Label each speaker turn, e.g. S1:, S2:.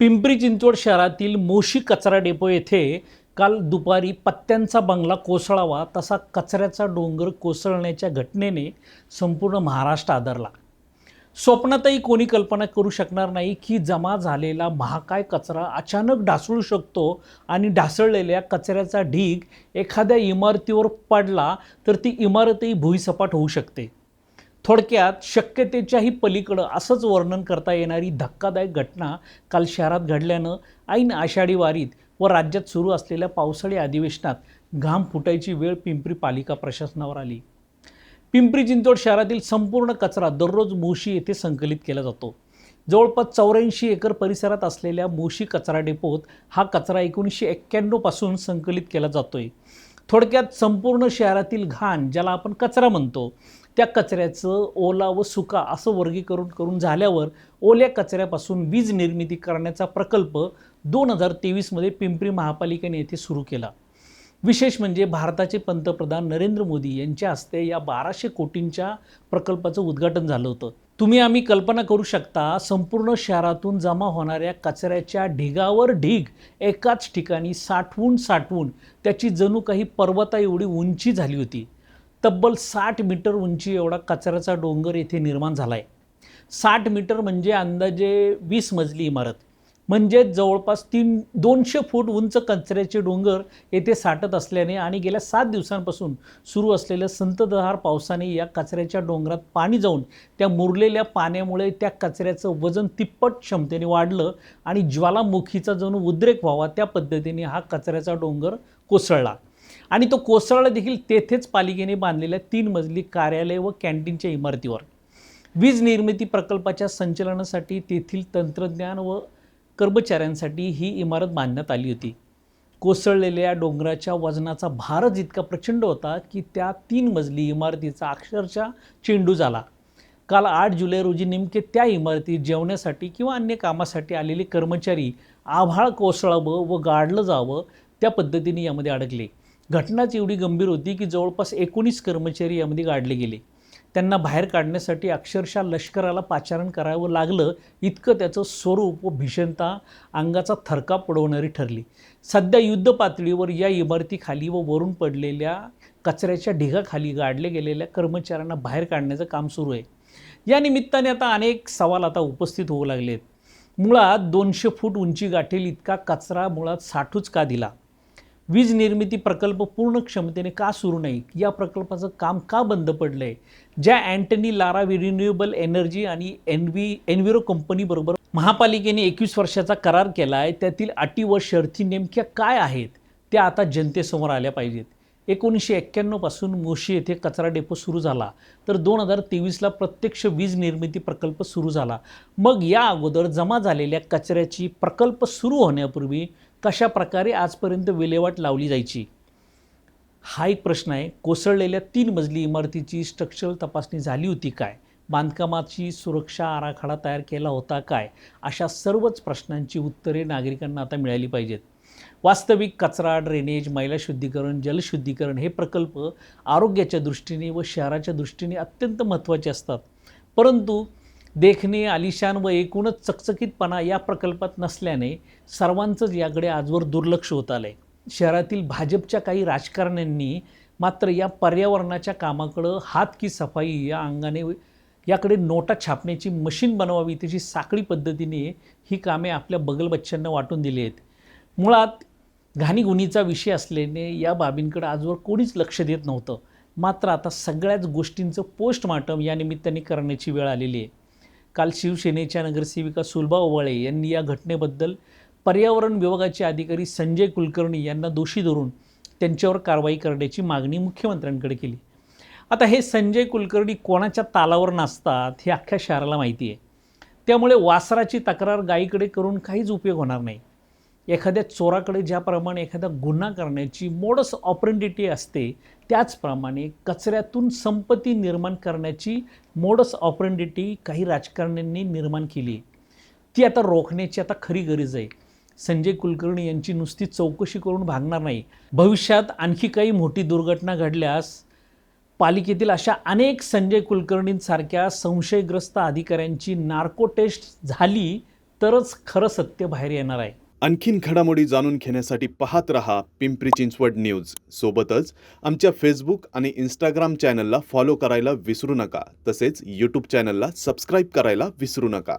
S1: पिंपरी चिंचवड शहरातील मोशी कचरा डेपो येथे काल दुपारी पत्त्यांचा बंगला कोसळावा तसा कचऱ्याचा डोंगर कोसळण्याच्या घटनेने संपूर्ण महाराष्ट्र आदरला। स्वप्नातही कोणी कल्पना करू शकणार नाही की जमा झालेला महाकाय कचरा अचानक ढासळू शकतो आणि ढासळलेल्या कचऱ्याचा ढीग एखाद्या इमारतीवर पडला तर ती इमारतही भुईसपाट होऊ शकते। थोडक्यात शक्यतेच्याही पलीकडं असंच वर्णन करता येणारी धक्कादायक घटना काल शहरात घडल्यानं ऐन आषाढी वारीत व राज्यात सुरू असलेल्या पावसाळी अधिवेशनात घाम फुटायची वेळ पिंपरी पालिका प्रशासनावर आली। पिंपरी चिंचवड शहरातील संपूर्ण कचरा दररोज मोशी येथे संकलित केला जातो। जवळपास 84 एकर परिसरात असलेल्या मोशी कचरा डेपोत हा कचरा 1991 पासून संकलित केला जातोय। थोडक्यात संपूर्ण शहरातील घाण ज्याला आपण कचरा म्हणतो त्या कचऱ्याचं ओला व सुका असं वर्गीकरण करून झाल्यावर ओल्या कचऱ्यापासून वीज निर्मिती करण्याचा प्रकल्प 2023 मध्ये पिंपरी महापालिकेने येथे सुरू केला। विशेष म्हणजे भारताचे पंतप्रधान नरेंद्र मोदी यांच्या हस्ते या 1200 कोटींच्या प्रकल्पाचं उद्घाटन झालं होतं। तुम्ही आम्ही कल्पना करू शकता संपूर्ण शहरातून जमा होणाऱ्या कचऱ्याच्या ढिगावर ढीग एकाच ठिकाणी साठवून त्याची जणू काही पर्वता एवढी उंची झाली होती। तब्बल 60 मीटर उंची एवढा कचऱ्याचा डोंगर येथे निर्माण झाला आहे। 60 मीटर म्हणजे अंदाजे 20 मजली इमारत, म्हणजे जवळपास 200 फूट उंच कचऱ्याचे डोंगर येथे साठत असल्याने आणि गेल्या 7 दिवसांपासून सुरू असलेल्या संततधार पावसाने या कचऱ्याच्या डोंगरात पाणी जाऊन त्या मुरलेल्या पाण्यामुळे त्या कचऱ्याचं वजन तिप्पट क्षमतेने वाढलं आणि ज्वालामुखीचा जणू उद्रेक व्हावा त्या पद्धतीने हा कचऱ्याचा डोंगर कोसळला। आणि तो कोसळला देखील तेथेच पालिकेने बांधलेल्या 3 मजली कार्यालय व कॅन्टीनच्या इमारतीवर। वीज निर्मिती प्रकल्पाच्या संचालनासाठी तेथील तंत्रज्ञान व कर्मचाऱ्यांसाठी ही इमारत बांधण्यात आली होती। कोसळलेल्या डोंगराच्या वजनाचा भारच इतका प्रचंड होता की त्या 3 मजली इमारतीचा अक्षरशः चेंडू झाला। काल 8 जुलै रोजी नेमके त्या इमारतीत जेवण्यासाठी किंवा अन्य कामासाठी आलेले कर्मचारी आभाळ कोसळावं व गाडलं जावं त्या पद्धतीने यामध्ये अडकले। घटनाच एवढी गंभीर होती की जवळपास 19 कर्मचारी यामध्ये गाडले गेले। त्यांना बाहेर काढण्यासाठी अक्षरशः लष्कराला पाचारण करावं लागलं, इतकं त्याचं स्वरूप व भीषणता अंगाचा थरकाप उडवणारी ठरली। सध्या युद्ध पातळीवर या इमारतीखाली व वरून पडलेल्या कचऱ्याच्या ढिगाखाली गाडले गेलेल्या कर्मचाऱ्यांना बाहेर काढण्याचं काम सुरू आहे। या निमित्ताने आता अनेक सवाल आता उपस्थित होऊ लागलेत। मुळात 200 फूट उंची गाठेल इतका कचरा मुळात साठूच का दिला? वीज निर्मिती प्रकल्प पूर्ण क्षमतेने का सुरू नाही? या प्रकल्पाचं काम का बंद पडलंय? ज्या अँटनी लारा रिन्युएबल एनर्जी आणि एन्व्हिरो कंपनीबरोबर महापालिकेने 21 वर्षाचा करार केला आहे, त्यातील अटी व शर्ती नेमक्या काय आहेत त्या आता जनतेसमोर आल्या पाहिजेत। 1991 पासून मोशी येथे कचरा डेपो सुरू झाला तर 2023ला प्रत्यक्ष वीज निर्मिती प्रकल्प सुरू झाला। मग या अगोदर जमा झालेल्या कचऱ्याची प्रकल्प सुरू होण्यापूर्वी कशा प्रकारे आजपर्यंत विल्हेवाट लावली जायची? हा एक प्रश्न आहे। कोसळलेल्या 3 मजली इमारतीची स्ट्रक्चरल तपासणी झाली होती काय? बांधकामाची सुरक्षा आराखडा तयार केला होता काय? अशा सर्वच प्रश्नांची उत्तरे नागरिकांना आता मिळाली पाहिजेत। वास्तविक कचरा, ड्रेनेज, मैला शुद्धीकरण, जलशुद्धीकरण हे प्रकल्प आरोग्याच्या दृष्टीने व शहराच्या दृष्टीने अत्यंत महत्त्वाचे असतात, परंतु देखणे, आलिशान व एकूणच चकचकीतपणा या प्रकल्पात नसल्याने सर्वांचंच याकडे आजवर दुर्लक्ष होत आलंय। शहरातील भाजपच्या काही राजकारण्यांनी मात्र या पर्यावरणाच्या कामाकडं हात की सफाई या अंगाने याकडे नोटा छापण्याची मशीन बनवावी त्याची साखळी पद्धतीने ही कामे आपल्या बगलबच्च्यांना वाटून दिली आहेत। मुळात घाणीगुणीचा विषय असल्याने या बाबींकडे आजवर कोणीच लक्ष देत नव्हतं, मात्र आता सगळ्याच गोष्टींचं पोस्टमार्टम या निमित्ताने करण्याची वेळ आलेली आहे। काल शिवसेनेच्या नगरसेविका सुलभा ओवाळे यांनी या घटनेबद्दल पर्यावरण विभागाचे अधिकारी संजय कुलकर्णी यांना दोषी धरून त्यांच्यावर कारवाई करण्याची मागणी मुख्यमंत्र्यांकडे केली। आता हे संजय कुलकर्णी कोणाच्या तालावर नाचतात हे अख्ख्या शहराला माहिती आहे, त्यामुळे वासराची तक्रार गायीकडे करून काहीच उपयोग होणार नाही। एखाद्या चोराकडे ज्याप्रमाणे एखादा गुन्हा करण्याची मोडस ऑपरेंडिटी असते, त्याचप्रमाणे कचऱ्यातून संपत्ती निर्माण करण्याची मोडस ऑपरेंडिटी काही राजकारण्यांनी निर्माण केली। ती आता रोखण्याची आता खरी गरज आहे। संजय कुलकर्णी यांची नुसती चौकशी करून भागणार नाही। भविष्यात आणखी काही मोठी दुर्घटना घडल्यास पालिकेतील अशा अनेक संजय कुलकर्णींसारख्या संशयग्रस्त अधिकाऱ्यांची नार्को टेस्ट झाली तरच खरं सत्य बाहेर येणार आहे.
S2: आणखीन घडामोडी जाणून घेण्यासाठी पाहत रहा पिंपरी चिंचवड न्यूज. सोबतच आमच्या फेसबुक आणि इंस्टाग्राम चॅनलला फॉलो करायला विसरू नका. तसेच यूट्यूब चॅनलला सबस्क्राईब करायला विसरू नका.